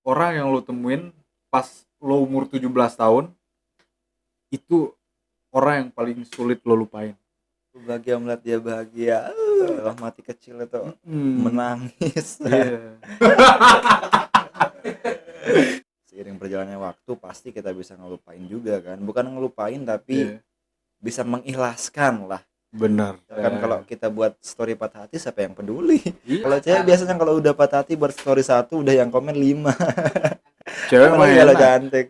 orang yang lo temuin pas lo umur 17 tahun itu orang yang paling sulit lo lupain. Bahagia melihat dia bahagia. Dalam hati kecil itu menangis. Iya. Seiring berjalannya waktu pasti kita bisa ngelupain juga kan. Bukan ngelupain tapi bisa mengikhlaskan lah. Benar. Kan kalau kita buat story patah hati siapa yang peduli? Iya. Kalau cewek biasanya kalau udah patah hati buat story 1 udah yang komen 5. Cewek mah kalau enak. cantik.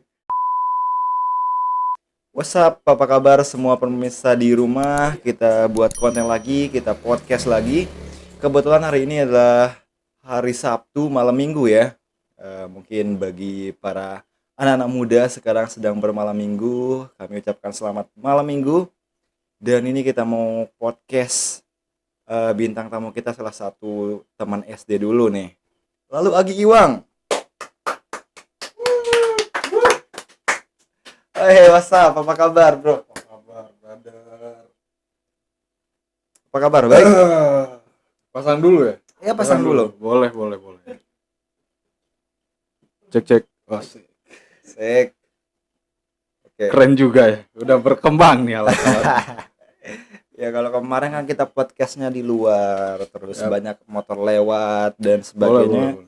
What's up, apa kabar semua pemirsa di rumah? Kita buat konten lagi, kita podcast lagi. Kebetulan hari ini adalah hari Sabtu malam minggu ya. Mungkin bagi para anak-anak muda sekarang sedang bermalam minggu, kami ucapkan selamat malam minggu. Dan ini kita mau podcast bintang tamu kita salah satu teman SD dulu nih. Lalu Agi Iwang. Hey, what's up? Apa kabar, bro? Apa kabar, brother? Apa kabar? Baik? Pasang dulu ya? Ya, pasang dulu. Boleh. Cek. Asik. Sek. Oke. Keren juga ya. Udah berkembang nih alat-alat. Ya kalau kemarin kan kita podcastnya di luar, terus Yap. banyak motor lewat dan sebagainya. Boleh.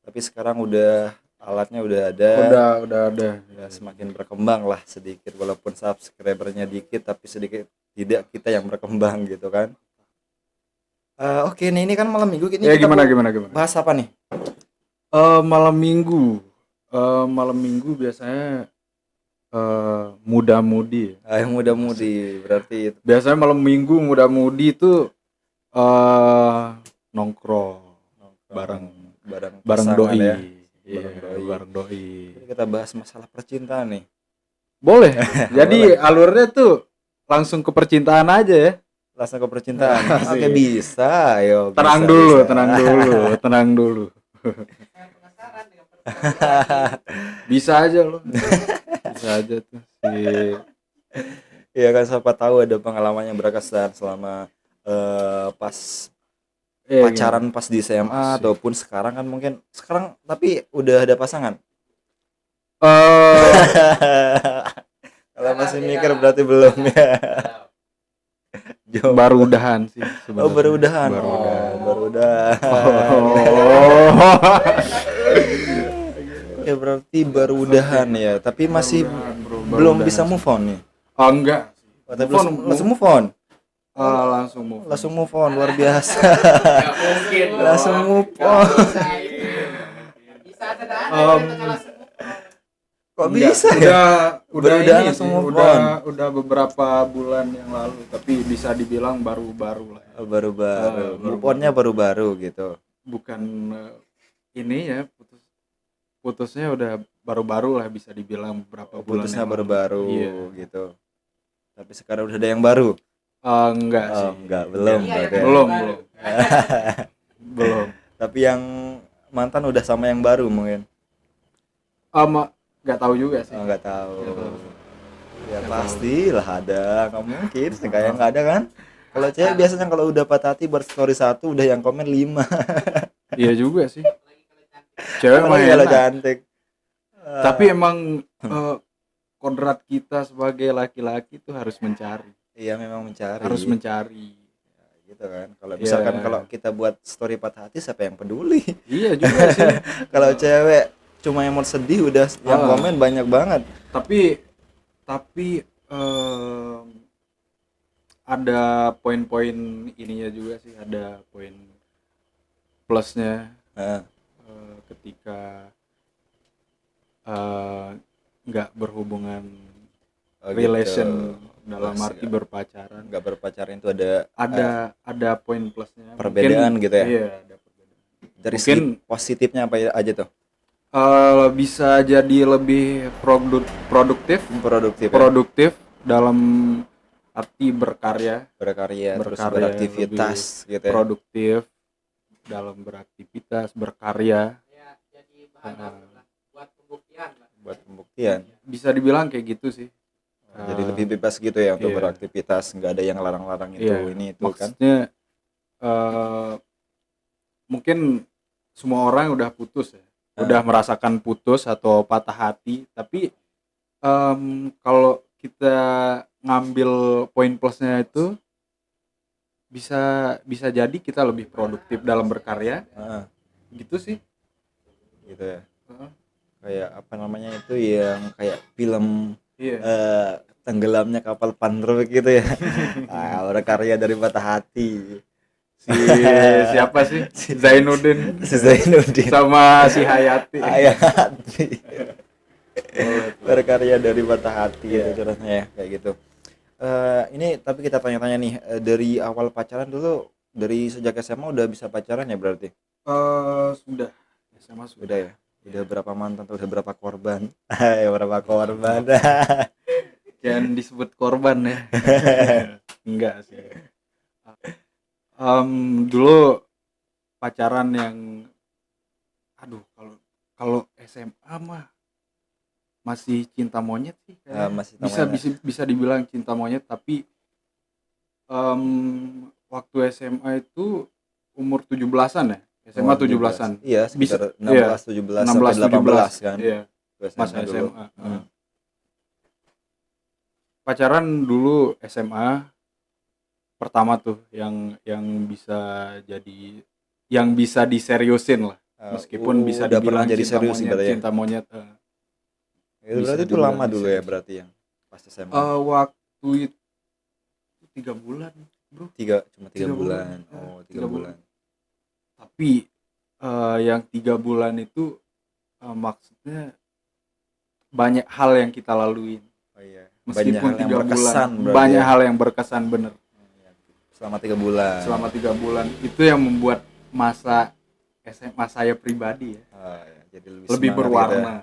Tapi sekarang udah alatnya udah ada. Udah ada. Ya, semakin berkembang lah sedikit, walaupun subscribernya dikit tapi sedikit tidak kita yang berkembang gitu kan. Oke nih, ini kan malam minggu ini Ya kita gimana? bahas apa nih? Malam minggu biasanya muda-mudi. Yang muda-mudi berarti itu. Biasanya malam minggu muda-mudi itu nongkrong bareng doi. Ya. Bareng doi. Jadi kita bahas masalah percintaan nih. Boleh. Jadi alurnya tuh langsung ke percintaan aja ya. Langsung ke percintaan. Oke, bisa. Ayo. Tenang dulu. Bisa aja loh. Bisa aja tuh si. Iya kan, siapa tahu ada pengalaman yang berkesan selama pas pacaran pas di SMA ataupun sekarang kan, mungkin sekarang tapi udah ada pasangan. Kalau masih mikir berarti belum ya. Baru udahan sih sebenarnya. Baru udahan. Ya berarti baru udahan ya, tapi masih belum bisa move on nih. Enggak. Langsung move on. Langsung move on, luar biasa. Langsung move on. Kok bisa ya? Udah langsung move on. Udah beberapa bulan yang lalu, tapi bisa dibilang baru-baru lah. Baru-baru. Move on-nya baru-baru gitu. Bukan ini ya, putusnya udah baru-baru lah, bisa dibilang beberapa bulan. Putusnya baru-baru gitu. Tapi sekarang udah ada yang baru. Enggak sih. Belum. Belum. Tapi yang mantan udah sama yang baru mungkin. Nggak tahu juga sih. Nggak tahu. Ya pastilah ada, nggak mungkin kayak nggak ada kan. Kalau cewek biasanya kalau udah patah hati buat story 1 udah yang komen 5. Iya juga sih. Cewek mah enak. Cantik. Tapi emang kodrat kita sebagai laki-laki itu harus mencari. Iya, memang mencari. Harus mencari. Ya, gitu kan. Kalau misalkan kalau kita buat story patah hati siapa yang peduli? Iya juga sih. Kalau cewek cuma yang mau sedih udah yang komen banyak banget. Tapi ada poin-poin ininya juga sih, ada poin plusnya. Ketika nggak berhubungan relation gitu. Dalam arti berpacaran. Nggak berpacaran itu ada poin plusnya. Perbedaan mungkin, gitu ya. Iya, ada perbedaan. Dari segi positifnya apa aja tuh? Bisa jadi lebih produktif dalam arti berkarya terus beraktivitas gitu ya. Produktif dalam beraktivitas, berkarya. Ya, jadi bahan buat pembuktian. Bisa dibilang kayak gitu sih. Jadi lebih bebas gitu ya untuk beraktivitas, nggak ada yang larang-larang itu ini itu kan. Maksudnya mungkin semua orang udah putus ya. udah merasakan putus atau patah hati, tapi kalau kita ngambil poin plusnya itu bisa jadi kita lebih produktif dalam berkarya Heeh, gitu sih. gitu ya. Heeh. Kayak apa namanya itu yang kayak film Iya. tenggelamnya kapal Pandro gitu ya. Berkarya dari patah hati. Si siapa sih? Zainuddin Si Zainuddin sama si Hayati. Hayati. Boleh tuh. Berkarya dari patah hati Iya. itu contohnya ya kayak gitu. Ini tapi kita tanya-tanya nih, dari awal pacaran dulu, dari sejak SMA udah bisa pacaran ya berarti? Sudah. SMA Udah sudah. ya? Udah berapa mantan tuh? Udah berapa korban? Berapa korban? Jangan disebut korban ya. Enggak sih. Dulu pacaran yang aduh kalau SMA mah masih cinta monyet sih kayaknya. Masih bisa namanya. bisa dibilang cinta monyet, tapi waktu SMA itu umur 17-an ya. SMA 17-an. Iya, Bisa sekitar 16, 17 sampai 18 kan. Iya, masa dulu. SMA. Pacaran dulu SMA pertama tuh yang bisa jadi yang bisa diseriusin lah, meskipun bisa udah pernah dibilang jadi cinta serius monyet, berarti ya? cinta monyet. Itu Bisa berarti itu dibilang lama dulu ya serius. berarti yang pas SMA. Waktu itu 3 bulan, bro. Cuma 3 3 bulan. bulan. Oh, 3 3 bulan. Tapi yang 3 bulan itu maksudnya banyak hal yang kita laluin. Oh iya. Meskipun Banyak hal yang 3 berkesan bulan, berarti banyak ya? hal yang berkesan bener. Selama 3 bulan. Selama 3 bulan itu yang membuat masa SMA saya pribadi ya Ya, jadi lebih semangat gitu ya. berwarna.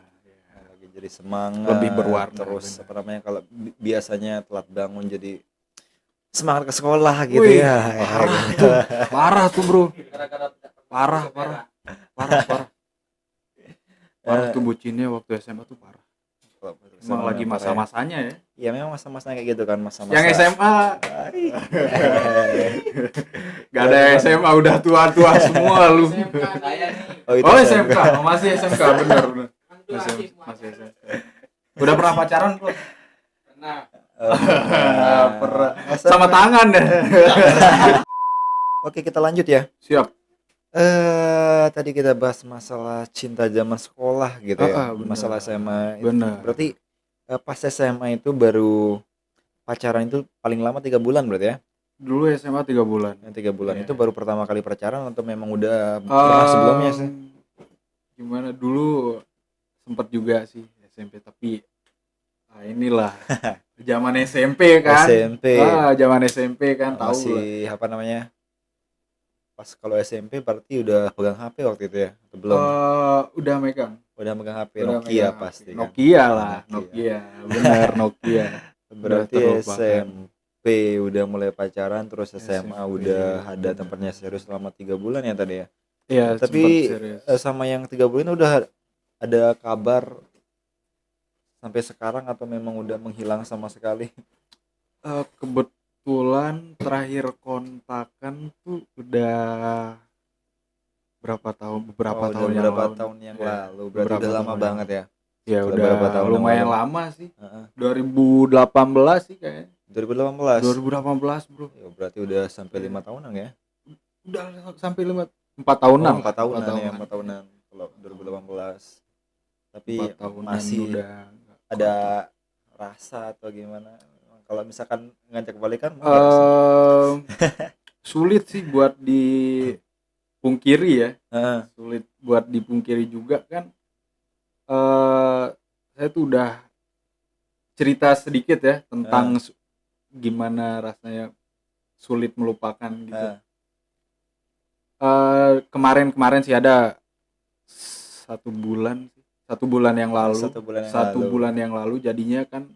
Lagi jadi semangat. Lebih berwarna, Terus benar. apa namanya kalau biasanya telat bangun jadi semangat ke sekolah gitu Wih, ya. parah tuh bro, Gara-gara tidak parah Eh, tuh bucinnya waktu SMA tuh parah. Emang lagi masa-masanya ya. Ya memang masa-masa kayak gitu kan, masa-masa. Yang SMA gak ada yang SMA, udah tua-tua semua lu. SMK saya nih. Oh, itu Oh SMK. SMK, masih SMK, bener. Kan itu aktif Masih SMK. Udah pernah pacaran bro? Nah, Pernah. Sama tangan deh. Oke, kita lanjut ya. Siap. Tadi kita bahas masalah cinta zaman sekolah gitu ya. Bener. Masalah SMA. Bener. Berarti pas SMA itu baru pacaran itu paling lama 3 bulan berarti ya? Dulu SMA 3 bulan. Yang 3 bulan Iya. itu baru pertama kali pacaran atau memang udah pernah sebelumnya sih? Gimana dulu sempat juga sih SMP, tapi inilah zaman SMP kan. SMP. Zaman SMP kan tahu lah. Masih apa namanya? Pas kalau SMP berarti udah pegang HP waktu itu ya? Atau belum? Udah megang. Udah megang HP Udah Nokia megang pasti HP. kan? Nokia lah, Nokia. Benar Nokia. Berarti Udah terlupakan. SMP udah mulai pacaran, terus SMA SMP, udah ada bener. tempatnya serius selama 3 bulan ya tadi ya. Iya, Tapi sempat serius. sama yang 3 bulan udah ada kabar sampai sekarang atau memang udah menghilang sama sekali? Kebetulan terakhir kontakan tuh udah beberapa tahun Udah yang berapa lalu. tahun yang Iya, lalu, berarti beberapa udah lama tahun banget ya. Ya Udah udah berapa tahun yang lumayan lalu? lama sih. Heeh. 2018 sih kayaknya. 2018. 2018 bro. Ya, berarti udah sampai 5 tahunan ya. Udah sampai 4 tahunan. 4 tahunan ya, tahunan. 4 tahunan kalau 2018. Tapi 4 tahunan masih udah ada rasa atau gimana? Kalau misalkan ngajak balikan mau nggak sih? Sulit sih buat dipungkiri ya. Heeh. Sulit buat dipungkiri juga kan. Saya tuh udah cerita sedikit ya tentang gimana rasanya sulit melupakan gitu. Kemarin sih ada 1 bulan yang lalu. 1 bulan yang lalu. Bulan yang lalu jadinya kan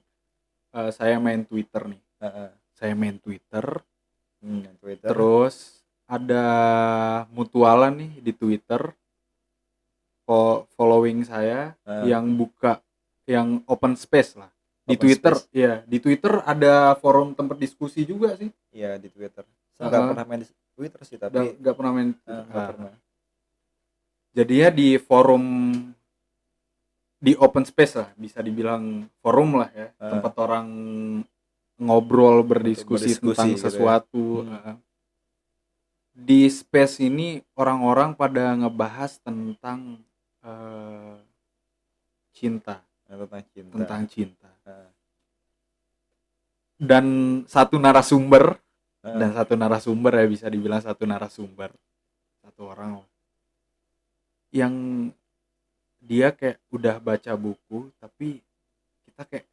saya main Twitter nih. Heeh. Saya main Twitter, Twitter. terus ada mutualan nih di Twitter. Following saya yang buka yang open space lah. Di Open Twitter, space. ya, di Twitter ada forum tempat diskusi juga sih. Iya, di Twitter. Saya nggak Heeh. pernah main di Twitter sih, tapi Nggak pernah main. nggak pernah. jadinya di forum, di open space lah, bisa dibilang forum lah ya, tempat orang ngobrol, berdiskusi berdiskusi tentang gitu ya. sesuatu. Di space ini orang-orang pada ngebahas tentang cinta, Tentang cinta. dan satu narasumber ya, bisa dibilang satu narasumber, satu orang lah, yang dia kayak udah baca buku tapi kita kayak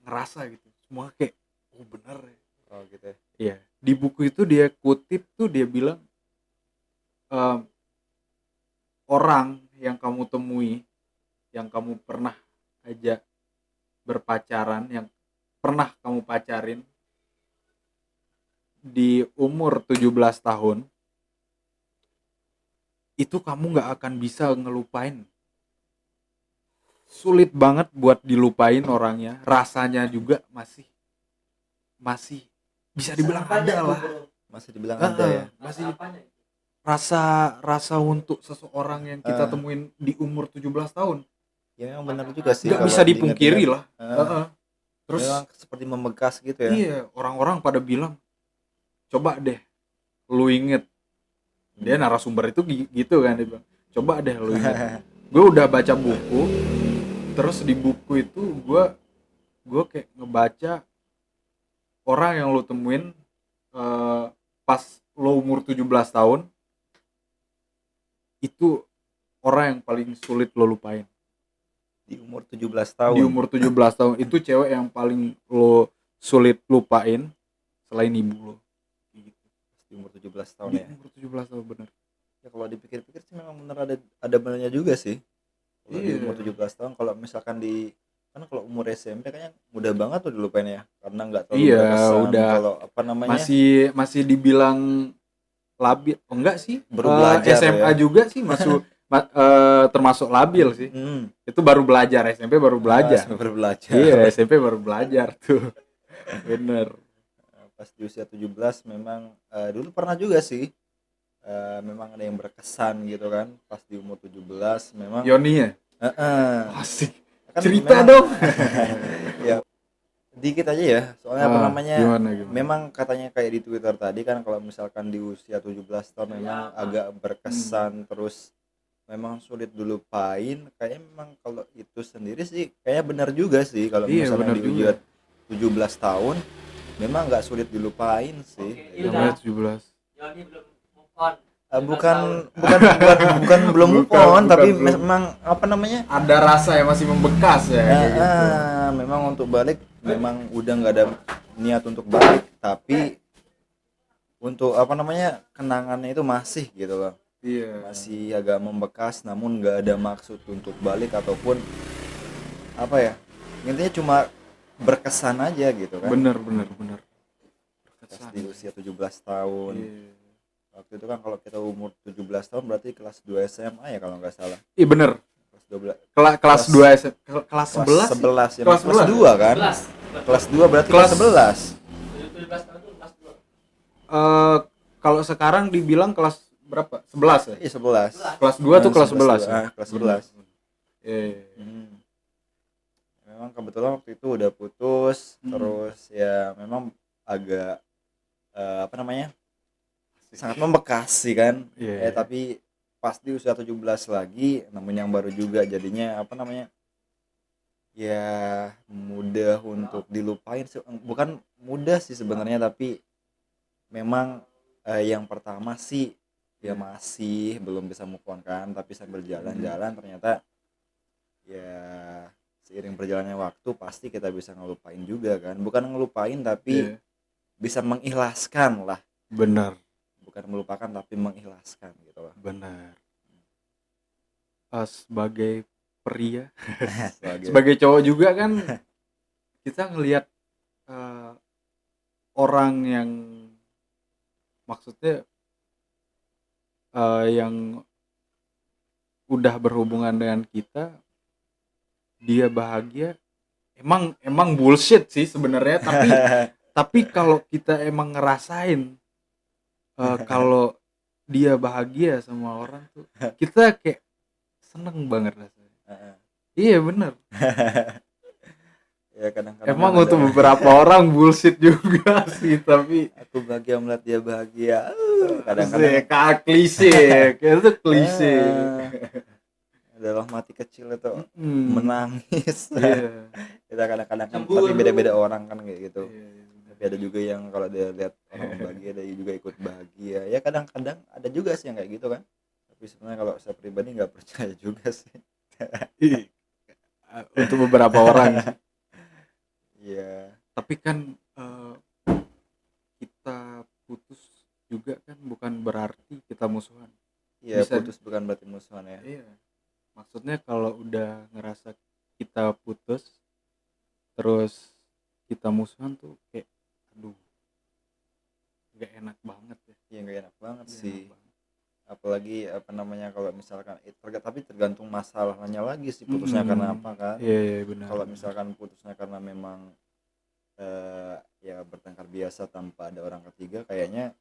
ngerasa gitu semua kayak oh bener ya. Oh gitu ya. Iya, di buku itu dia kutip tuh, dia bilang orang yang kamu temui, yang kamu pernah aja berpacaran, yang pernah kamu pacarin di umur 17 tahun, itu kamu gak akan bisa ngelupain. Sulit banget buat dilupain orangnya, rasanya juga masih bisa dibilang ada lah. Masih dibilang ada ya. Masih rasa untuk seseorang yang kita temuin di umur 17 tahun. Ya memang benar juga sih. Gak bisa dipungkiri lah. Terus memang seperti membekas gitu ya. Iya, orang-orang pada bilang, coba deh lu inget. Dia narasumber itu gitu kan, dia bilang, coba deh lu inget. Gue udah baca buku, terus di buku itu gue kayak ngebaca orang yang lu temuin pas lo umur 17 tahun, itu orang yang paling sulit lo lupain. Di umur 17 tahun. Di umur 17 tahun itu cewek yang paling lo sulit lupain selain ibu lo. Gitu. Di umur 17 tahun di ya. Umur 17 tahun bener. Ya kalau dipikir-pikir sih memang benar ada benernya juga sih. Kalau di umur 17 tahun, kalau misalkan kan kalau umur SMP kayaknya mudah banget tuh dilupain ya, karena nggak terlalu berkesan. Udah. Kalau apa namanya? Masih dibilang labil. Oh enggak sih? Baru belajar SMA ya. juga sih masuk termasuk labil sih. Itu baru belajar, SMP baru belajar. Baru belajar. Iya, SMP baru belajar tuh. Bener. Pas di usia 17 memang dulu pernah juga sih. Memang ada yang berkesan gitu kan. Pas di umur 17 memang Yoni ya? Asik. Kan cerita memang, dong. Ya dikit aja ya. Soalnya apa namanya? Gimana? Memang katanya kayak di Twitter tadi kan, kalau misalkan di usia 17 tahun memang agak berkesan, terus memang sulit dilupain. Kayaknya memang kalau itu sendiri sih kayaknya benar juga sih, kalau misalnya di usia 17 tahun memang nggak sulit dilupain sih. Namanya 17. Yoni belum move on. Bukan belum move on, tapi memang apa namanya, ada rasa yang masih membekas ya. Gitu. Memang untuk balik memang udah nggak ada niat untuk balik, tapi untuk apa namanya, kenangannya itu masih gitu loh. Iya. Masih agak membekas, namun nggak ada maksud untuk balik ataupun apa ya, intinya cuma berkesan aja gitu kan. Bener. Pas di usia 17 tahun. Iya. Waktu itu kan kalau kita umur 17 tahun berarti kelas 2 SMA ya kalau nggak salah. Iya bener. Kelas 12. Kelas 2 SMA. Kelas 11. 11 ya. Kelas Kelas 2 kan? 11. Kelas 2 berarti kelas 11. 17 tahun itu kelas 2. Kalau sekarang dibilang kelas berapa? 11 ya? Iya 11. Kelas 2 tuh kelas 11 ya? Kelas 11. Memang kebetulan waktu itu udah putus, terus ya memang agak apa namanya, sangat membekas sih kan. Tapi pas di usia 17 lagi, namun yang baru juga, jadinya apa namanya, ya mudah untuk dilupain. Bukan mudah sih sebenarnya, tapi memang yang pertama sih ya masih belum bisa move on kan, tapi sambil jalan-jalan ternyata ya seiring berjalannya waktu pasti kita bisa ngelupain juga kan. Bukan ngelupain tapi bisa mengikhlaskan lah. Benar. Bukan melupakan tapi mengikhlaskan gitu loh. Benar. Sebagai pria, sebagai cowok juga kan, kita ngelihat orang yang maksudnya yang udah berhubungan dengan kita, dia bahagia, emang bullshit sih sebenarnya, tapi kalau kita emang ngerasain kalau dia bahagia sama orang tuh, kita kayak seneng banget rasanya. Heeh. Iya bener. Ya kadang-kadang Emang ada, untuk beberapa orang bullshit juga sih, tapi aku bahagia melihat dia bahagia. Kadang-kadang Kadang-kadang klise, kayak itu klise. eh, dalam mati kecil itu menangis. Iya. Kita kadang-kadang kan, Cemburu. tapi beda-beda orang kan kayak gitu. Iya, iya. Tapi ada juga yang kalau dia lihat orang bahagia dia juga ikut bahagia. Ya kadang-kadang ada juga sih yang kayak gitu kan. Tapi sebenarnya kalau saya pribadi nggak percaya juga sih. Ih, untuk beberapa orang sih. Iya. Tapi kan kita putus juga kan bukan berarti kita musuhan. Iya, Bisa- putus bukan berarti musuhan ya. Iya. Maksudnya kalau udah ngerasa kita putus terus kita musuhan tuh kayak aduh nggak enak banget ya. Iya nggak enak banget Nggak sih. enak banget. Apalagi apa namanya kalau misalkan tapi tergantung masalahnya lagi sih putusnya karena apa kan. Iya, iya benar. Kalau misalkan putusnya karena memang ya bertengkar biasa tanpa ada orang ketiga, kayaknya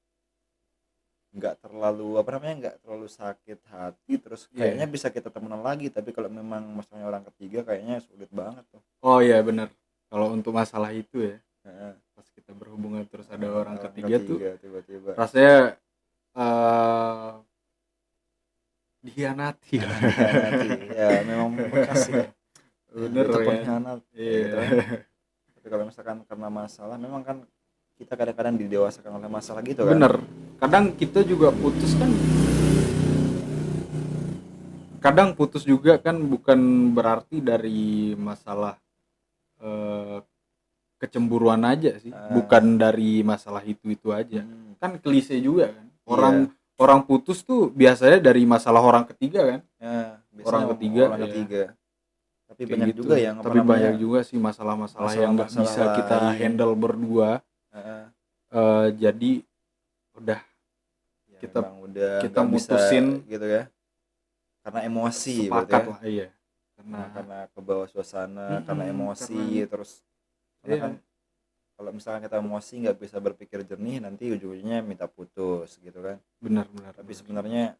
nggak terlalu apa namanya nggak terlalu sakit hati, terus Iya. kayaknya bisa kita temenan lagi. Tapi kalau memang masalahnya orang ketiga kayaknya sulit banget tuh. Oh iya benar. Kalau untuk masalah itu ya, Heeh. pas kita berhubungan terus ada orang ketiga tuh tiba-tiba rasanya dikhianati. nanti ya memang bekas ya. Bener Itu ya. pengkhianat Iya. gitu kan. Tapi kalau misalkan karena masalah memang kan kita kadang-kadang didewasakan oleh masalah gitu kan. Bener. Kadang kita juga putus kan. Kadang putus juga kan bukan berarti dari masalah kecemburuan aja sih, bukan dari masalah itu aja. Kan klise juga kan. Orang putus tuh biasanya dari masalah orang ketiga kan. Ya, biasanya Orang ketiga, orang iya. ketiga. Tapi Kayak banyak gitu. juga yang apa tapi namanya, banyak juga sih masalah-masalah yang nggak bisa masalah-masalah kita lain. handle berdua. Heeh. Jadi udah Ya, Kita- memang udah kita nggak bisa mutusin gitu ya. Karena emosi berarti sepakat ya. lah iya. Karena ke bawah suasana, karena emosi karena- terus karena Iya. kan kalau misalkan kita emosi nggak bisa berpikir jernih, nanti ujung-ujungnya minta putus gitu kan. benar. Tapi sebenarnya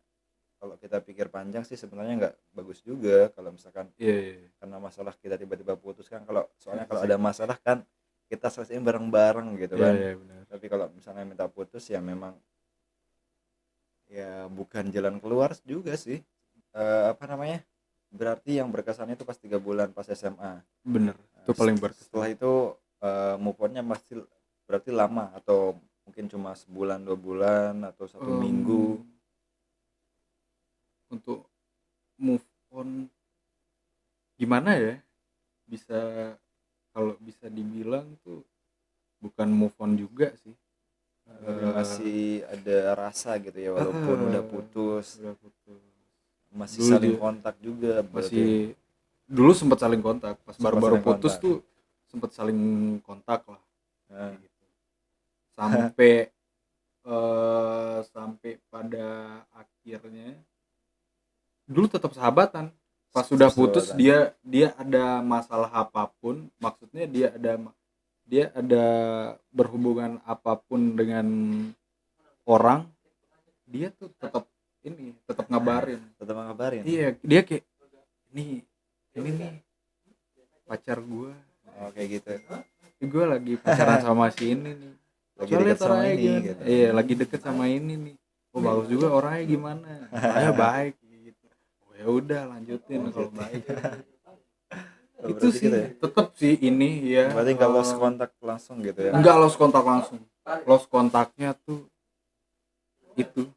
kalau kita pikir panjang sih sebenarnya nggak bagus juga kalau misalkan iya. karena masalah kita tiba-tiba putus kan. Soalnya kalau ada masalah kan kita selesaiin bareng-bareng gitu kan. Iya, benar. Tapi kalau misalnya minta putus ya memang ya bukan jalan keluar juga sih. Apa namanya, berarti yang berkesan itu pas 3 bulan pas SMA. Bener. Itu paling berkesan. Setelah itu move on-nya masih berarti lama atau mungkin cuma sebulan 2 bulan atau 1 minggu. Untuk move on gimana ya? Bisa kalau bisa dibilang tuh bukan move on juga sih. Masih ada rasa gitu ya walaupun udah putus, Udah putus. masih Dulu saling dia- kontak juga berarti. Masih dulu sempat saling kontak pas Sempat baru-baru saling putus kontak. tuh sempat saling kontak lah. Nah, Gitu. Sampai sampai pada akhirnya dulu tetap sahabatan. Pas sudah putus sahabatan. dia ada masalah apapun, maksudnya dia ada berhubungan apapun dengan orang, dia tuh tetap ngabarin. tetap ngabarin. Iya, dia kayak ini nih pacar gua. Oh, kayak gitu. Gue lagi pacaran sama si ini nih. Lagi Coba dekat lihat sama orangnya ini gimana. gitu. Iya, lagi deket sama ini nih. Oh, bagus juga orangnya gimana. Orangnya baik gitu. Oh, ya udah lanjutin kalau baik. Oh, Itu berarti sih gitu ya. tetap sih ini ya. Berarti nggak lost kontak langsung gitu ya. Enggak lost kontak langsung. Lost kontaknya tuh itu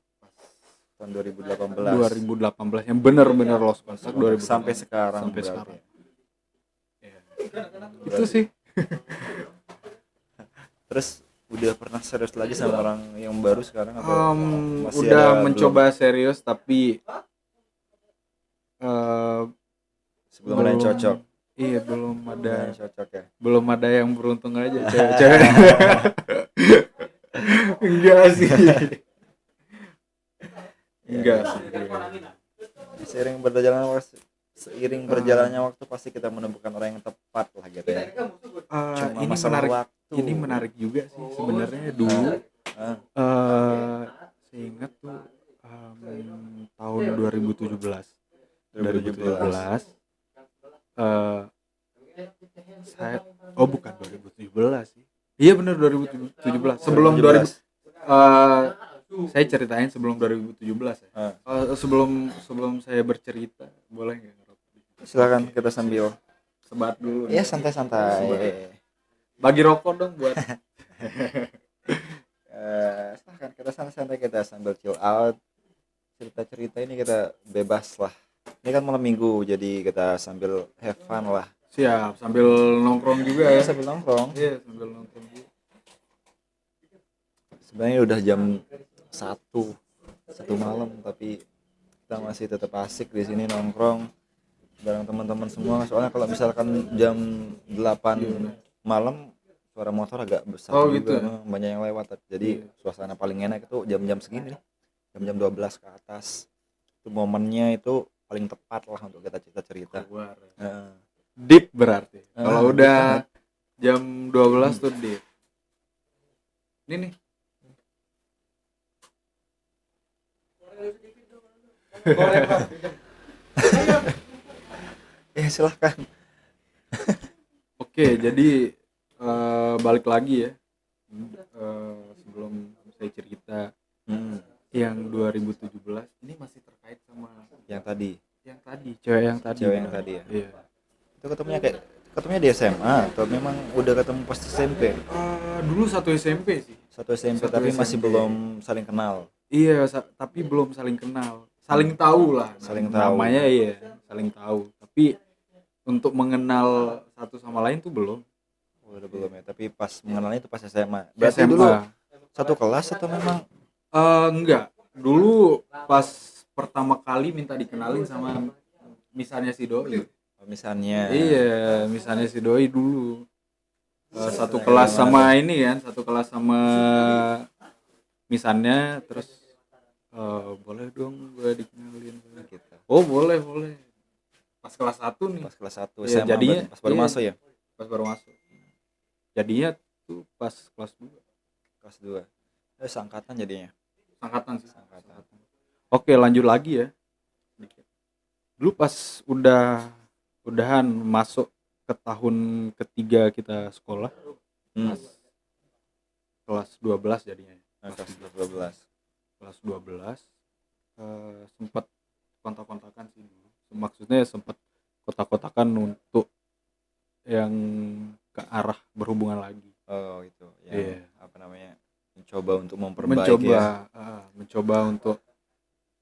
Tahun 2018. 2018 yang bener-bener lost kontak 2018 sampai sekarang sampai berarti. sekarang. Iya. Itu sih. Terus udah pernah serius lagi sama orang yang baru sekarang atau masih Udah ada mencoba serius tapi belum ada yang cocok? Iya, belum Belum ada ada yang cocok ya. belum ada yang beruntung aja cewek-cewek. Enggak sih. Enggak sih. Seiring berjalannya waktu pasti kita menemukan orang yang tepat lah gitu ya. Cuma Ini masalah menarik. waktu. Ini menarik juga sih sebenarnya dulu. Saya ingat tuh tahun 2017. 2017. Eh saya bukan 2017 sih. Iya benar 2017. Sebelum 2000 saya ceritain sebelum 2017 ya. Sebelum saya bercerita, boleh nggak ngerokok? Silakan kita sambil Sebat dulu. ya santai-santai. Bagi rokok dong buat Silakan kita santai-santai, kita sambil chill out. Cerita-cerita ini kita bebas lah. Ini kan malam minggu, jadi kita sambil have fun lah. siap sambil nongkrong juga ya. Sambil nongkrong. Iya, sambil nongkrong juga. Sebenarnya udah jam 1 malam, tapi kita masih tetap asik di sini nongkrong bareng teman-teman semua. Soalnya kalau misalkan jam 8 malam suara motor agak besar Oh, juga, gitu ya? banyak yang lewat. Jadi suasana paling enak itu jam-jam segini nih, jam-jam 12 ke atas. Itu momennya itu paling tepat lah untuk kita cerita-cerita. Keluar. Heeh. Deep berarti. Kalau deep udah banget. jam 12 tuh deep. Ini nih. Silahkan. Oke, jadi balik lagi ya. Sebelum saya cerita yang 2017 ini masih terkait sama Yang tadi, cewek yang tadi. cewek yang tadi ya. Iya. Itu ketemunya di SMA atau memang udah ketemu pas SMP? Dulu satu SMP sih. Satu SMP Satu tapi masih SMP. belum saling kenal. Iya, tapi belum saling kenal. Saling tahu lah. Saling tahu. Namanya iya, saling tahu. Tapi untuk mengenal satu sama lain tuh belum. Udah belum ya, tapi pas mengenalnya itu pas SMA. Berarti SMA. dulu satu kelas atau memang Enggak. Dulu pas pertama kali minta dikenalin sama misalnya si Doi. misalnya? Iya, misalnya si Doi dulu. Satu kelas sama ini kan, satu kelas sama misalnya, terus boleh dong gue dikenalin Gitu. Oh boleh pas kelas 1 nih, Pas kelas 1 Iya, SMA jadinya- berarti, pas baru iya. masuk ya? pas baru masuk. Jadinya tuh pas kelas 2 Kelas 2. Seangkatan jadinya. angkatan sih. Seangkatan. Oke, lanjut lagi ya. Dulu pas udahan masuk ke tahun ketiga kita sekolah, pas kelas 12 jadinya. Kelas 12. Kelas 12 sempat kontak-kontakan sih dulu. Maksudnya sempat kontak-kontakan untuk yang ke arah berhubungan lagi. Oh, itu. Yang Iya. apa namanya? Mencoba untuk memperbaiki ya. Mencoba untuk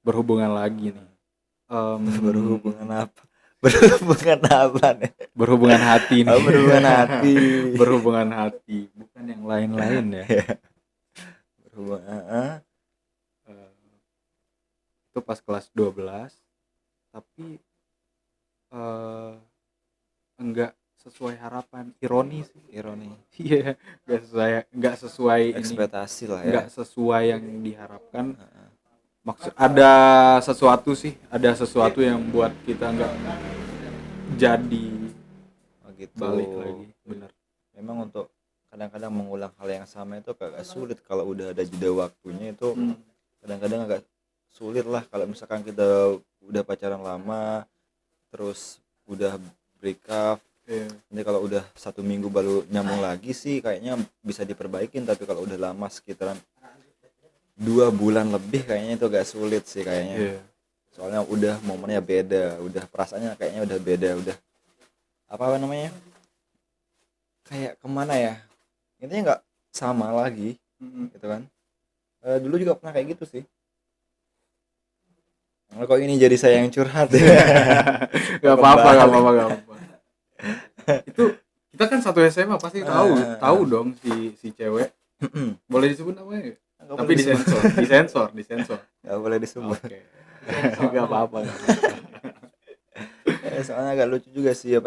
berhubungan lagi nih. Berhubungan apa? Berhubungan apa nih? Berhubungan hati nih. Berhubungan hati. Berhubungan hati, bukan yang lain-lain ya. Berhubungan Itu pas kelas 12, tapi enggak sesuai harapan. Ironi sih. ironi. Iya, enggak sesuai ini. Ekspektasi lah ya. Enggak sesuai yang diharapkan. Maksud ada sesuatu yang buat kita enggak jadi Oh, gitu. balik lagi. Bener. Memang untuk kadang-kadang mengulang hal yang sama itu agak sulit kalau udah ada jeda waktunya itu. Kadang-kadang agak sulit lah kalau misalkan kita udah pacaran lama terus udah break up. Iya. Nanti kalau udah 1 minggu baru nyambung lagi sih kayaknya bisa diperbaikin, tapi kalau udah lama sekitaran 2 bulan lebih kayaknya itu agak sulit sih kayaknya. Iya. Soalnya udah momennya beda, udah perasaannya kayaknya udah beda, udah apa namanya, kayak kemana ya, intinya nggak sama lagi gitu kan. Dulu juga pernah kayak gitu sih. Nah, kok ini jadi saya yang curhat ya. Gak apa-apa. Itu kita kan satu SMA pasti tahu dong si cewek. Boleh disebut namanya? Nggak Tapi boleh disebut. disensor. Nggak boleh disebut. Oke. Gak apa-apa. Soalnya agak lucu juga sih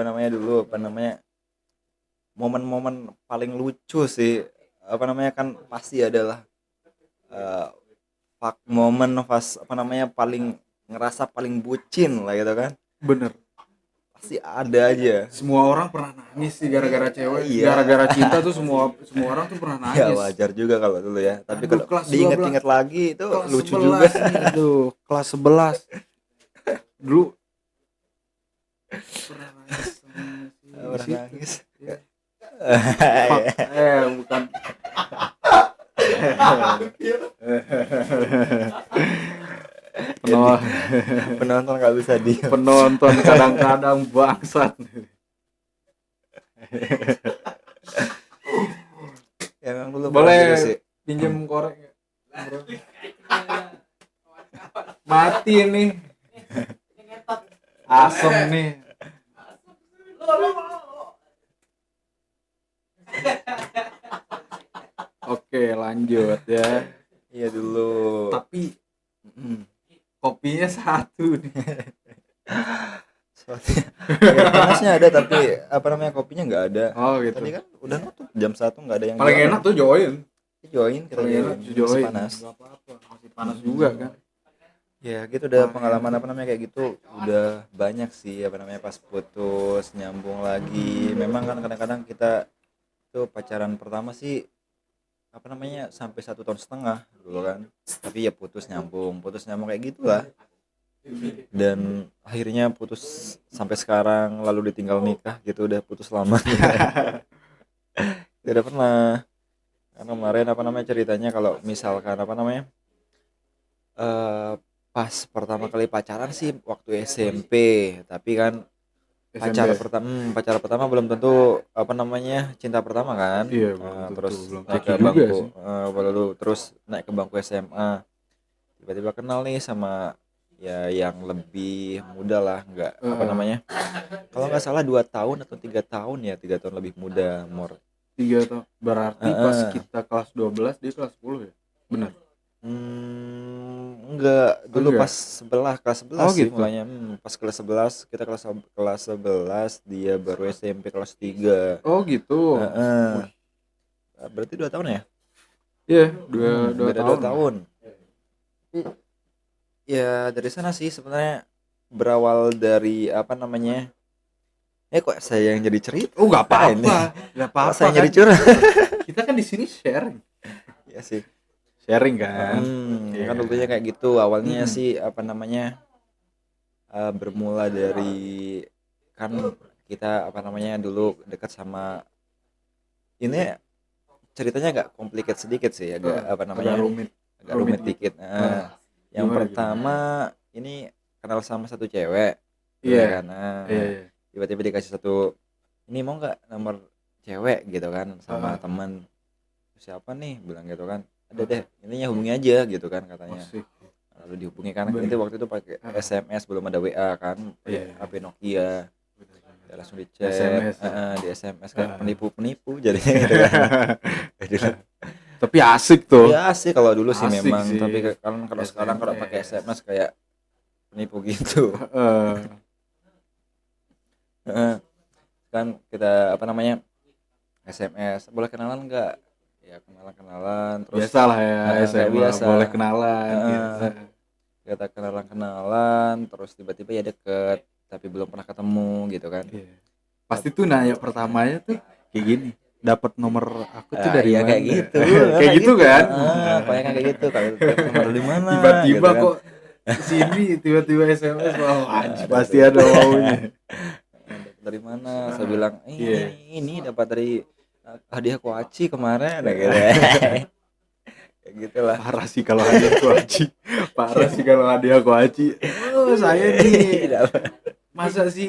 momen-momen paling lucu sih kan pasti adalah momen pas paling ngerasa paling bucin lah gitu kan, Bener. pasti ada aja. Semua orang pernah nangis sih gara-gara cewek. Iya. Gara-gara cinta tuh semua orang tuh pernah Ya nangis. wajar juga kalau dulu ya, tapi Aduh, kalau kelas diinget-inget lagi itu Kelas lucu 11 juga. nih, aduh, kelas 11. Dulu Pernah nangis sama si Pernah situ. nangis. Iya. Iya. Bukan. Penonton, Penonton nggak bisa diem. penonton kadang-kadang bangsat. Ya memang dulu pernah Boleh gitu sih. pinjem korek nggak, bro? Mati nih, asem nih. Oke, lanjut ya. Iya dulu. Tapi Mm. kopinya satu nih. Soalnya air panasnya ada tapi apa namanya kopinya nggak ada. Oh gitu. Tadi kan udah nutup jam 1 nggak ada yang Paling jualan. enak tuh join. Join kita Paling enak join. tuh Masih join. panas. Nggak apa-apa, masih panas juga kan. Ya gitu udah Paling pengalaman apa namanya kayak gitu udah banyak sih apa namanya pas putus nyambung lagi. Memang kan kadang-kadang kita tuh pacaran pertama sih apa namanya sampai 1,5 tahun dulu kan. Tapi ya putus nyambung kayak gitulah. Dan akhirnya putus sampai sekarang lalu ditinggal nikah gitu udah putus lama. Tidak pernah. Karena kemarin apa namanya ceritanya kalau misalkan apa namanya pas pertama kali pacaran sih waktu SMP, tapi kan pacar pertama belum tentu apa namanya cinta pertama kan. Iya, belum tentu, Terus belum naik tentu ke juga bangku sih. lalu terus naik ke bangku SMA, tiba-tiba kenal nih sama ya yang lebih muda lah, nggak apa namanya kalau nggak salah 2 tahun atau 3 tahun ya, 3 tahun lebih muda Mor. 3 tahun. Berarti pas kita kelas 12 dia kelas 10 ya? Benar. Enggak, dulu enggak? pas kelas 11 Oh, sih gitu. mulainya. Pas kelas 11 kita kelas 11 dia baru SMP kelas 3. Oh gitu. Heeh. Berarti 2 tahun ya? Iya, dua Beda 2 tahun. tahun. Ya dari sana sih sebenarnya berawal dari apa namanya? Kok saya yang jadi cerita? Oh, nggak Ini. apa-apa. Nggak Kok apa-apa saya kan. jadi curhat? Kita kan di sini sharing. Ya sih. Sharing kan. Kan dulunya kayak gitu. Awalnya Mm-mm. sih apa namanya? Bermula dari kan kita apa namanya dulu dekat sama ini ceritanya agak complicated sedikit sih, agak apa namanya Agak rumit gitu. dikit. Yang Gimana, pertama ini kenal sama satu cewek, Iya. ya kan. Iya. Tiba-tiba dikasih satu, ini mau nggak nomor cewek gitu kan sama teman. Siapa nih bilang gitu kan, ada deh ininya hubungi aja gitu kan katanya. Asik. Lalu dihubungi kan itu waktu itu pakai SMS, belum ada WA kan, pakai HP Nokia. Ya, langsung di chat, SMS, di SMS kan penipu jadinya gitu kan. Tapi asik tuh. Ya sih kalau dulu sih Asik memang, sih. tapi kalau sekarang kalau pakai SMS kayak penipu gitu. Kan kita apa namanya SMS, boleh kenalan nggak? Ya kenalan terus Biasalah ya, kayak SMA biasa. boleh kenalan gitu. Kita kenalan terus tiba-tiba ya deket tapi belum pernah ketemu gitu kan. Iya. Pasti tuh nanya pertamanya tuh kayak gini, dapat nomor aku tuh dari ya mana? kayak gitu. Kayak gitu kan? Pokoknya kayak gitu. Kalau nomor dari mana? Tiba-tiba gitu kan. kok sini tiba-tiba SMS, wah anjir, pasti ada maunya. Dari mana? Saya bilang, Iya. ini dapat dari hadiah kuaci kemarin gitu. Kayak gitulah. Parah sih kalau hadiah kuaci. Parah sih kalau hadiah kuaci. Oh, saya nih. Masa sih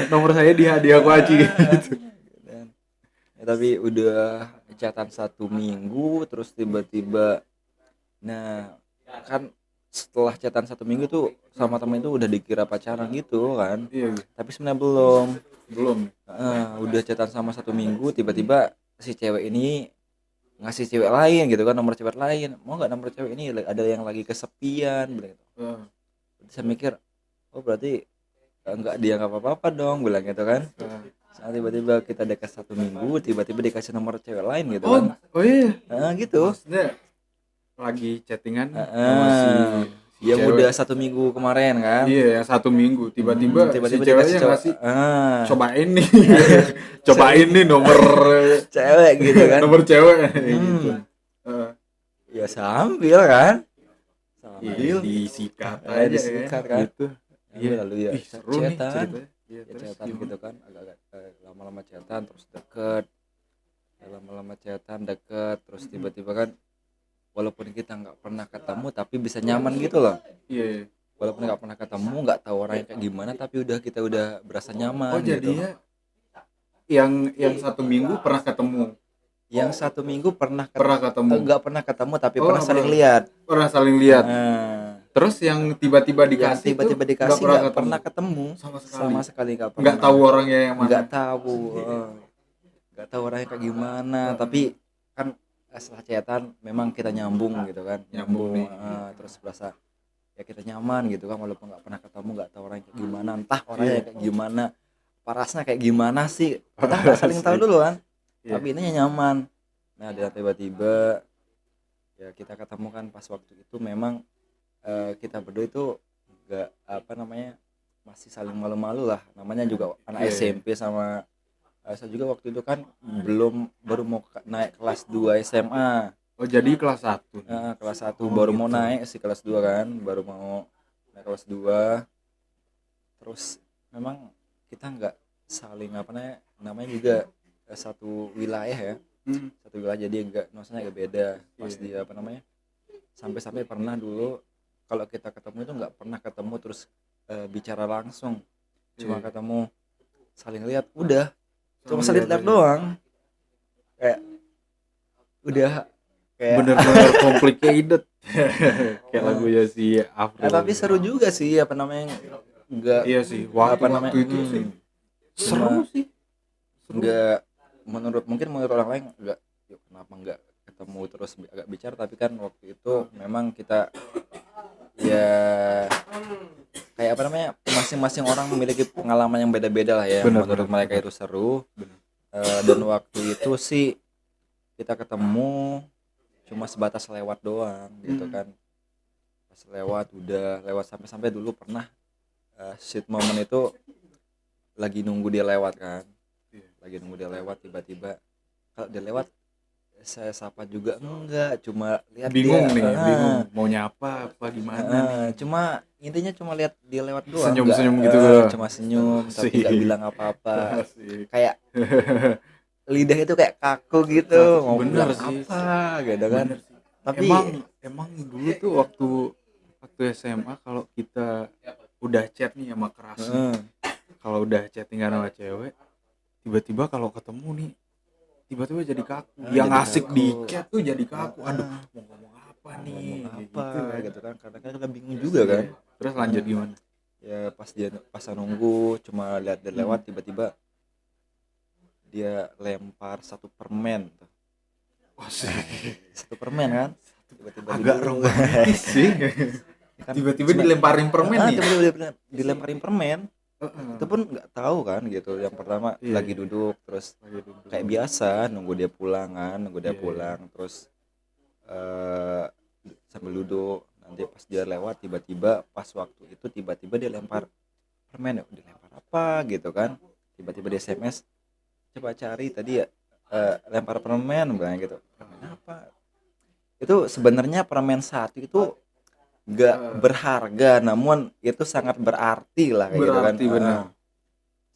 nomor saya di hadiah kuaci gitu. Ya, tapi udah chatan 1 minggu terus tiba-tiba kan setelah chatan 1 minggu tuh sama temen itu udah dikira pacaran gitu kan. Iya. Tapi sebenarnya belum. Udah chatan sama 1 minggu tiba-tiba si cewek ini ngasih cewek lain gitu kan, nomor cewek lain. Mau nggak nomor cewek ini, ada yang lagi kesepian bilang gitu. Saya mikir, oh berarti nggak dia nggak apa-apa dong bilang gitu kan. Saat tiba-tiba kita dekat 1 minggu tiba-tiba dikasih nomor cewek lain gitu kan. Oh iya. Gitu. Maksudnya lagi chattingan sama si yang cewek. udah 1 minggu kemarin kan. Iya, yang 1 minggu tiba-tiba si ceweknya ngasih cobain nih. Cobain nih nomor cewek gitu kan. Nomor cewek gitu. Ya sambil kan. Iya, disikat aja aja disikat ya, kan. gitu. Iya lalu ya Ih, seru nih chatan. ceritanya. Iya, ya terus chatan gimana? gitu kan, agak-agak lama-lama chatan terus deket, lama-lama chatan deket terus tiba-tiba kan walaupun kita nggak pernah ketemu tapi bisa nyaman gitu loh. Iya. Walaupun nggak pernah ketemu, nggak tahu orangnya kayak gimana, tapi kita udah berasa Oh nyaman gitu. jadinya yang 1 minggu pernah ketemu, Yang 1 minggu pernah ketemu. nggak pernah ketemu tapi Oh, pernah nggak saling pernah. lihat. Pernah saling lihat. Nah, Terus yang tiba-tiba yang dikasih tuh tiba-tiba nggak dikasih pernah nggak ketemu pernah ketemu sama sekali. sama sekali, nggak pernah. Nggak tahu orangnya yang mana. Nggak tahu, nggak tahu orangnya kayak gimana. Tapi kan setelah chatan memang kita nyambung gitu kan, Nyambung nih. terus berasa ya kita nyaman gitu kan, walaupun nggak pernah ketemu, nggak tahu orangnya kayak gimana, entah orangnya kayak gimana, parasnya kayak gimana sih, kita nggak saling tahu dulu kan. Iya. Tapi intinya nyaman. Nah dan tiba-tiba ya kita ketemu kan pas waktu itu memang kita berdua itu nggak apa namanya, masih saling malu-malu lah, namanya juga anak Iya. SMP sama saya juga waktu itu kan baru mau naik kelas 2 SMA. Oh jadi kelas 1. Kelas 1 Oh, baru gitu. mau naik sih kelas 2 kan, baru mau naik kelas 2. Terus memang kita nggak saling apa namanya juga satu wilayah ya, satu wilayah, jadi enggak, maksudnya agak beda pas Iya. dia apa namanya, sampai pernah dulu kalau kita ketemu itu nggak pernah ketemu terus bicara langsung, cuma Iya. ketemu saling lihat udah, cuma Saling saling lihat lihat aja. doang, kayak udah kayak Bener-bener complicated. Kayak lagunya si Avril. tapi seru juga sih apa namanya, nggak Iya sih, apa namanya, waktu itu sih seru cuma sih. nggak mungkin menurut orang lain nggak, yuk kenapa nggak ketemu terus agak bicara, tapi kan waktu itu memang kita ya kayak apa namanya, masing-masing orang memiliki pengalaman yang beda-beda lah ya. Bener, Menurut bener, mereka bener. itu seru. Bener. Dan waktu itu sih kita ketemu cuma sebatas lewat doang gitu kan, pas udah lewat sampai dulu pernah sweet moment itu lagi nunggu dia lewat kan, Iya. lagi nunggu dia lewat, tiba-tiba kalau dia lewat saya sapa juga enggak, cuma lihat Bingung dia, nih, bingung mau nyapa apa gimana nih. cuma intinya cuma lihat dia lewat doang, Senyum-senyum nggak, gitu. cuma senyum tapi Asik. nggak bilang apa-apa, Asik. kayak lidah itu kayak kaku gitu, mau Bener bilang sih. apa gitu kan. Bener sih. Tapi Emang dulu tuh waktu SMA kalau kita udah chat nih sama keras nih, kalau udah chattingan sama cewek, tiba-tiba kalau ketemu nih tiba-tiba jadi kaku. Yang jadi asik kaku. di chat tuh jadi kaku. Aduh, mau ngomong apa nih? ngomong Kayak apa kan. gitu kan, karena kan kita bingung juga kan. Terus lanjut gimana? Ya pas nunggu cuma lihat dia lewat, tiba-tiba dia lempar satu permen tuh. Wah sih, Satu permen kan, tiba-tiba agak duduk. romantis sih. Kan Tiba-tiba cuma- dilemparin permen nih. tiba-tiba dilemparin permen, Heeh. itu pun nggak tahu kan gitu. Yang pertama Iya, lagi iya. duduk terus Lagi duduk. kayak biasa nunggu dia pulang kan, Iya, pulang terus sambil duduk, nanti pas dia lewat tiba-tiba pas waktu itu tiba-tiba dia lempar permen, ya dilempar apa gitu kan, tiba-tiba dia SMS, coba cari tadi ya, lempar permen bilang gitu. Permen apa itu? Sebenarnya permen satu itu nggak berharga, namun itu sangat berarti lah kayak gitu kan. Berarti, benar.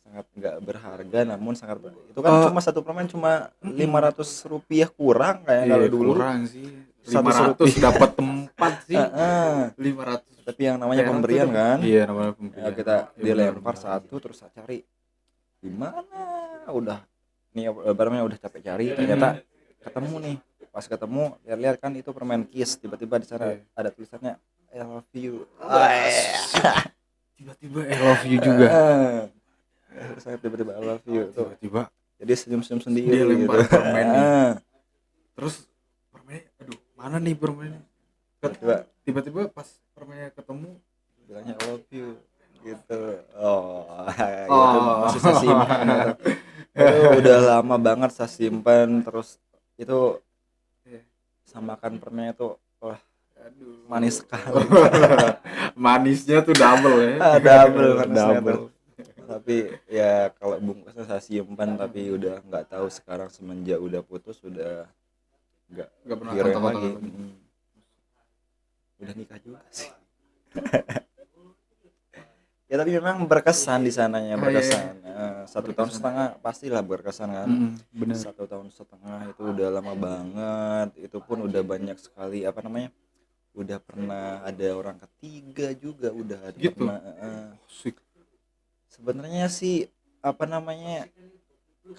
Sangat nggak berharga namun sangat itu kan cuma satu permen cuma 500 rupiah kurang kayak kalau Iya, dulu. kurang sih. 100 500 dapat tempat sih. Heeh. 500. Tapi yang namanya perak pemberian tuh kan, Iya, namanya pemberian. ya kita Iya, dia benar, lempar benar. satu terus saya cari di mana, udah nih barangnya udah capek cari, ternyata ketemu nih. Pas ketemu lihat-lihat kan itu permen Kiss, tiba-tiba di sana Iya. ada tulisannya I love you. Tiba-tiba I love you juga. Saya tiba-tiba I love you tuh. Tiba-tiba Jadi senyum-senyum sendiri dia lempar gitu. permen nih. Terus permennya, aduh, mana nih permennya? Tiba-tiba pas permennya ketemu, Bilangnya I love you gitu. Oh, gitu. Oh. Masih saya simpan gitu. Itu udah lama banget saya simpan, terus itu Iya. samakan permennya tuh, wah aduh, manis sekali. Manisnya tuh double ya. Double manisnya Double. tuh. Tapi ya kalau bungkusnya saya simpan, tapi udah nggak tahu sekarang semenjak udah putus udah nggak Nggak pernah hero kontak-kontakan lagi. lagi. Udah nikah juga sih. Ya tapi memang berkesan di sananya, Ah, iya, iya. berkesan. 1 tahun setengah pastilah berkesan kan. Bener. 1 tahun setengah itu udah lama banget. Itu pun udah banyak sekali apa namanya? Udah pernah ada orang ketiga juga, udah ada Gitu. pernah. Asik. Sebenarnya sih apa namanya?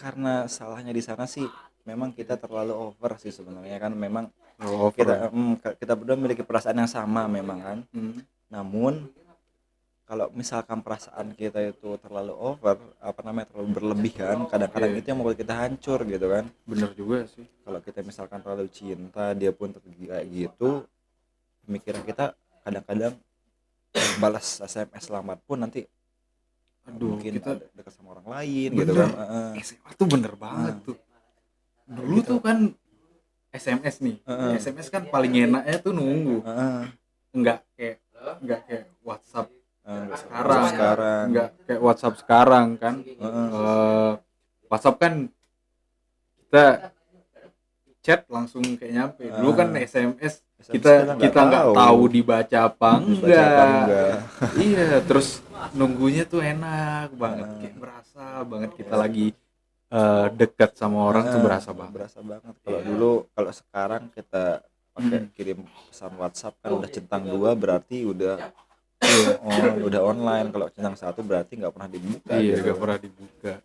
Karena salahnya di sana sih memang kita terlalu over sih sebenarnya kan. Memang Kalau over kita ya. kita berdua memiliki perasaan yang sama memang kan. Hmm. Namun kalau misalkan perasaan kita itu terlalu over, apa namanya, terlalu berlebihan, kadang-kadang Iya. itu yang membuat kita hancur gitu kan. Bener juga sih. Kalau kita misalkan terlalu cinta, dia pun kayak gitu, pemikiran kita kadang-kadang balas SMS selamat pun nanti Aduh, mungkin kita ada dekat sama orang lain gitu bener. kan. SMA tuh bener banget tuh. Dulu tuh kan SMS nih. SMS kan paling enaknya tuh nunggu. Enggak kayak WhatsApp sekarang. sekarang. Enggak kayak WhatsApp sekarang kan. WhatsApp kan kita chat langsung kayak nyampe. Dulu kan SMS kita nggak tahu dibaca apa enggak. Iya, terus nunggunya tuh enak banget, kayak berasa banget kita lagi dekat sama orang tuh berasa banget. Kalau dulu, kalau sekarang kita pakai kirim pesan WhatsApp kan udah centang 2 berarti udah udah online. Kalau centang 1 berarti nggak pernah dibuka. Iya, gitu. nggak pernah dibuka.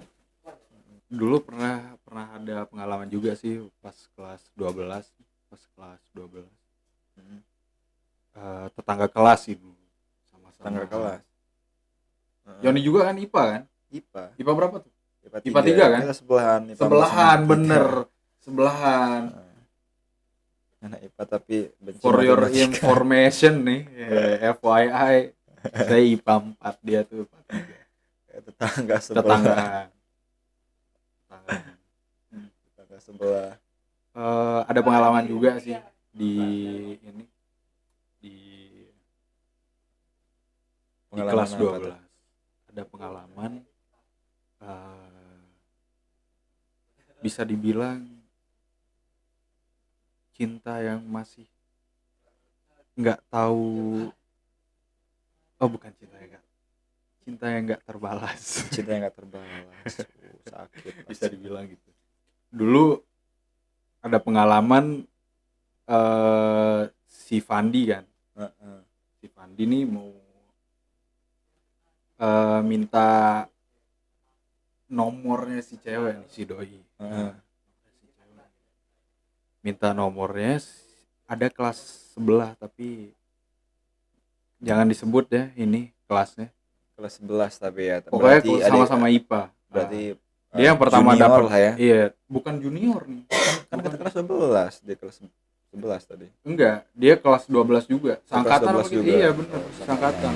Dulu pernah ada pengalaman juga sih pas kelas 12. Tetangga kelas sih dulu. Sama-sama. Tetangga kelas. Yoni juga kan IPA kan? IPA berapa tuh? IPA 3 kan? Kita sebelahan. Sebelahan, bener. Sebelahan. Anak IPA tapi benci For your matematika. information nih, FYI, saya IPA 4, dia tuh IPA 3. Tetangga sebelah. Tetangga sebelah. Ada pengalaman juga sih di kelas 12. Ada pengalaman bisa dibilang cinta yang masih nggak tahu, bukan cinta yang nggak terbalas. Cinta yang nggak terbalas. Sakit. Bisa dibilang gitu. Dulu ada pengalaman si Fandi kan. Si Fandi nih mau minta nomornya si cewek nih, si doi. Minta nomornya, ada kelas sebelah tapi jangan disebut ya ini kelasnya. Kelas 11 tapi ya. Pokoknya Berarti sama-sama IPA. Berarti Dia yang pertama junior dapat lah ya. Iya, bukan junior nih. Kan kita kelas 11, dia kelas 11 tadi. Enggak, dia kelas 12 juga. Sangkatan kelas 12 apa gitu? juga. Iya, benar. Sangkatan.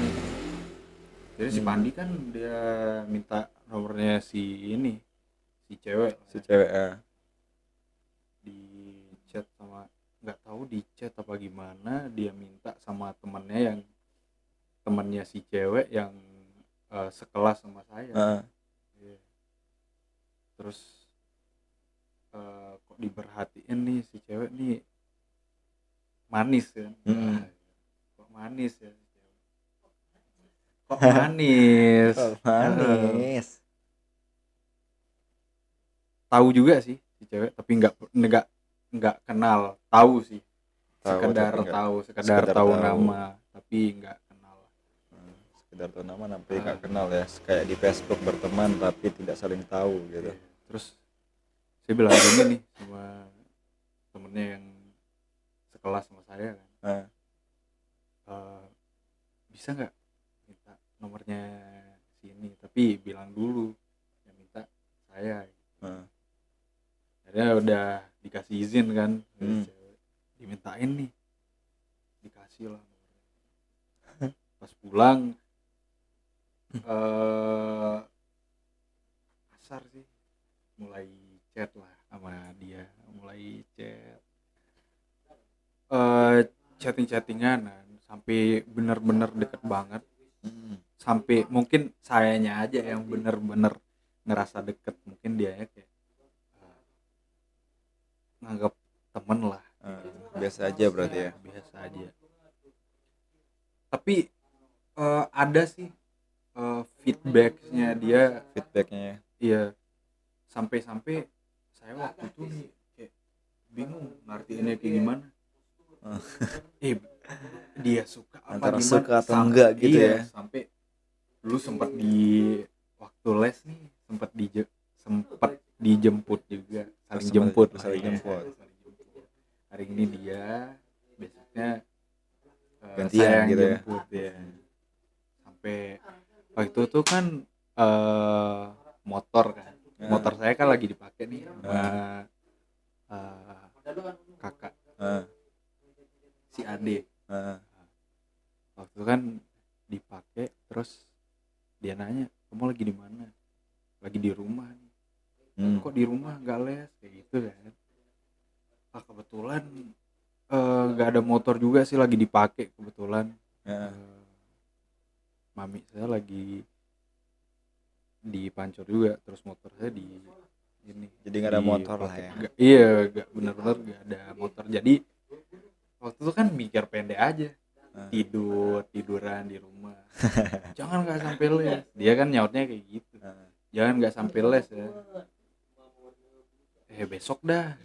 Jadi si Pandi kan dia minta nomornya si cewek. Di chat sama, nggak tahu di chat apa gimana, dia minta sama temannya si cewek yang sekelas sama saya. Iya. Terus kok diperhatiin nih si cewek nih manis kan. Kok manis ya si cewek. Kok manis. Tahu juga sih si cewek, tapi nggak kenal. Tahu sih, sekedar tahu nama, tapi nggak kenal. Sekedar tahu nama tapi nggak kenal ya, kayak di Facebook berteman tapi tidak saling tahu gitu. Terus saya bilang gini nih sama temennya yang sekelas sama saya kan, bisa nggak minta nomornya sini, tapi bilang dulu yang minta saya. Akhirnya udah dikasih izin kan, dimintain nih, dikasih lah nomornya. Pas pulang asar sih, mulai chat lah sama dia, chattingan sampai bener-bener deket banget. Sampai mungkin sayanya aja yang bener-bener ngerasa deket, mungkin dia kayak nganggap temen lah. Biasa aja berarti ya. Biasa aja. Tapi ada sih feedbacknya dia. feedbacknya. Iya, sampai saya waktu itu nih kayak bingung ngartiinnya kayak gimana. Dia suka apa Antara gimana, suka atau enggak gitu iya, ya. sampai dulu sempat di waktu les nih sempat dijemput juga, saling Sempat jemput lah, saling iya, jemput. saling jemput. Hari ini dia, besoknya Gantian saya yang gitu ya. jemput ya. Sampai waktu itu kan motor kan, motor saya kan lagi dipakai nih sama kakak Heeh. si Ade. Heeh. Waktu itu kan dipakai, terus dia nanya, kamu lagi di mana? Lagi di rumah nih. Kok di rumah nggak les kayak gitu kan? Kebetulan nggak ada motor juga sih, lagi dipakai kebetulan. Mami saya lagi di Pancor juga, terus motor saya di ini. Jadi nggak ada motor lah ya. Iya, nggak benar-benar nggak ada motor. Jadi waktu itu kan mikir pendek aja, tiduran di rumah. Jangan nggak sampai les. Dia kan nyautnya kayak gitu. Jangan nggak sampai les ya. Besok dah.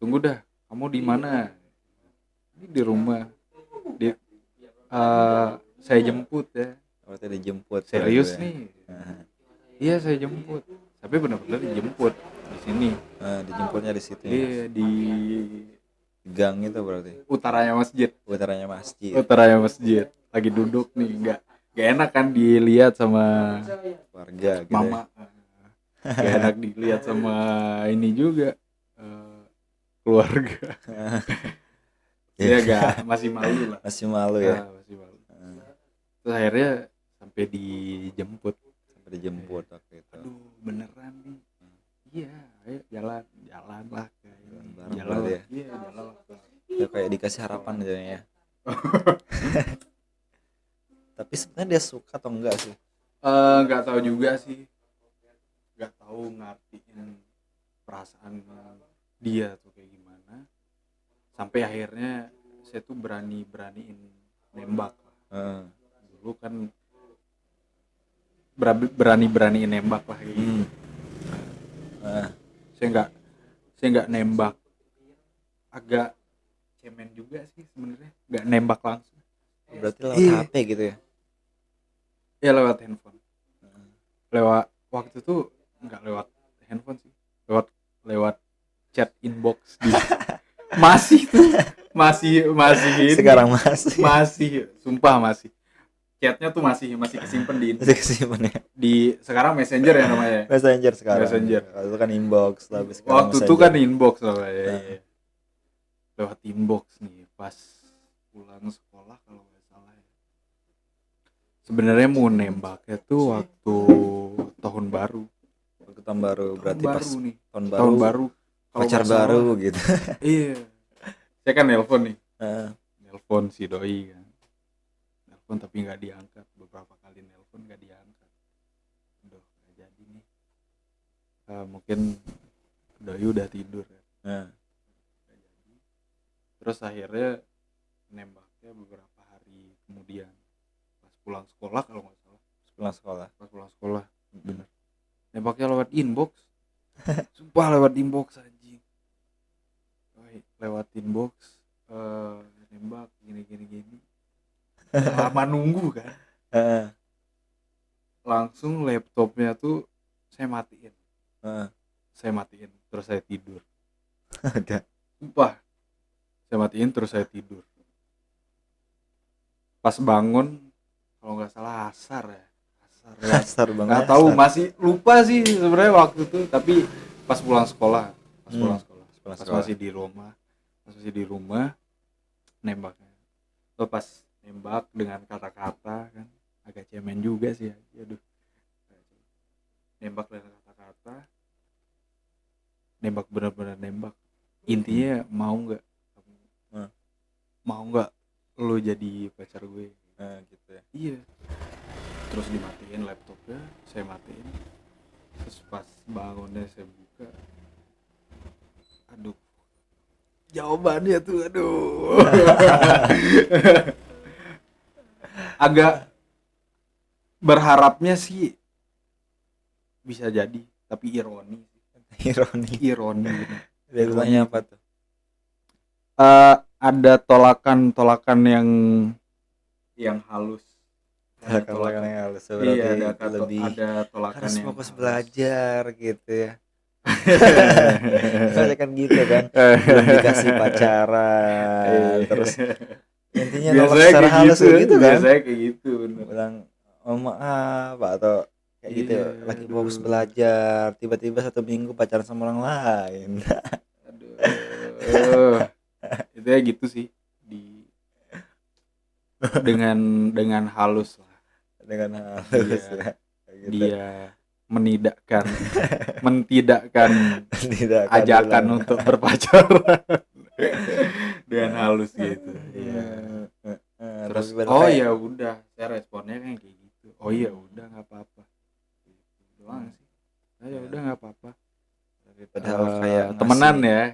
Tunggu dah. Kamu di mana? Ini di rumah. Saya jemput ya. Berarti dijemput. Serius ya. nih. Iya, saya jemput. Tapi benar-benar dijemput di sini. Dijemputnya di situ. Iya, di gang itu berarti. utaranya masjid. Utaranya masjid. Lagi duduk nih, nggak enak kan dilihat sama warga gitu. Mama. Nggak enak dilihat sama ini juga, keluarga. Ya gak, masih malu lah. Masih malu ya. Masih malu. Terus akhirnya sampai dijemput waktu itu. Aduh, beneran nih. Iya, ayo jalan lah kayak ini. Jalan lah. Iya, jalan lah. Ya, kayak dikasih harapan gitu ya. Tapi sebenarnya dia suka atau enggak sih? Nggak tahu juga sih. Nggak tahu ngertiin perasaan dia tuh kayak gimana. Sampai akhirnya saya tuh beraniin nembak. Dulu kan beraniin nembak lah kayak gitu. Saya nggak nembak, agak cemen juga sih sebenarnya, nggak nembak langsung. Berarti lewat HP gitu ya? Ya lewat handphone. Lewat waktu itu nggak lewat handphone sih, lewat chat inbox di masih ini. Sekarang masih sumpah masih chatnya tuh masih kesimpan di inbox. Di sekarang messenger ya namanya. Messenger sekarang. Waktu itu kan inbox, tapi sekarang waktu itu kan inbox namanya. Lewat inbox nih pas pulang sekolah kalau nggak salah ya. Sebenarnya mau nembaknya tuh waktu tahun baru. Berarti pas nih. tahun baru. Pacar baru gitu. Iya. Saya kan nelpon nih. Nelpon si doi kan. Nelpon tapi nggak diangkat. Beberapa kali nelpon nggak diangkat. Udah nggak jadi nih. Mungkin doi udah tidur kan. Terus akhirnya nembaknya beberapa hari kemudian. Pas pulang sekolah kalau nggak salah. Pas pulang sekolah. Bener. Nembaknya lewat inbox. Sumpah lewat inbox anjing. Lewat inbox nembak gini. Lama nunggu kan. Langsung laptopnya tuh saya matiin. Terus saya tidur. Sumpah. Saya matiin terus saya tidur. Pas bangun kalau nggak salah asar banget. Nggak tahu, masih lupa sih sebenarnya waktu itu, tapi pas pulang sekolah. Pas masih di rumah nembaknya. Tuh pas nembak dengan kata-kata kan agak cemen juga sih. Aduh. Nembak dengan kata-kata. Nembak benar-benar nembak. Intinya mau nggak lo jadi pacar gue? Gitu ya. Iya. Terus dimatiin laptopnya, saya matiin. Terus pas bangunnya saya buka, aduh, jawabannya tuh berharapnya sih bisa jadi, tapi ironi Ironi. gitu. Dia bilangnya apa tuh? Ada tolakan yang halus. Ada Tolakan yang halus Iya, berarti ada lebih tolakan harus yang fokus halus. belajar gitu ya. Misalnya kan gitu kan, belum dikasih pacaran, terus intinya nolak Biasanya secara kayak halus gitu, gitu kan, biasanya kayak gitu, bener. bilang oh maaf atau kayak gitu, Iya, lagi aduh. fokus belajar, tiba-tiba 1 minggu pacaran sama orang lain. Aduh. Itu ya gitu sih dengan halus lah. Dengan halus Iya. ya, kayak gitu. Dia mentidakkan Tidak akan ajakan bilang. untuk berpacaran dengan halus gitu. Iya. Terus Tapi oh kayak ya udah, saya responnya kayak gitu. Oh ya udah nggak apa-apa. Gitu doang sih. Oh ya udah nggak apa-apa. padahal kayak Temenan ngasih, ya.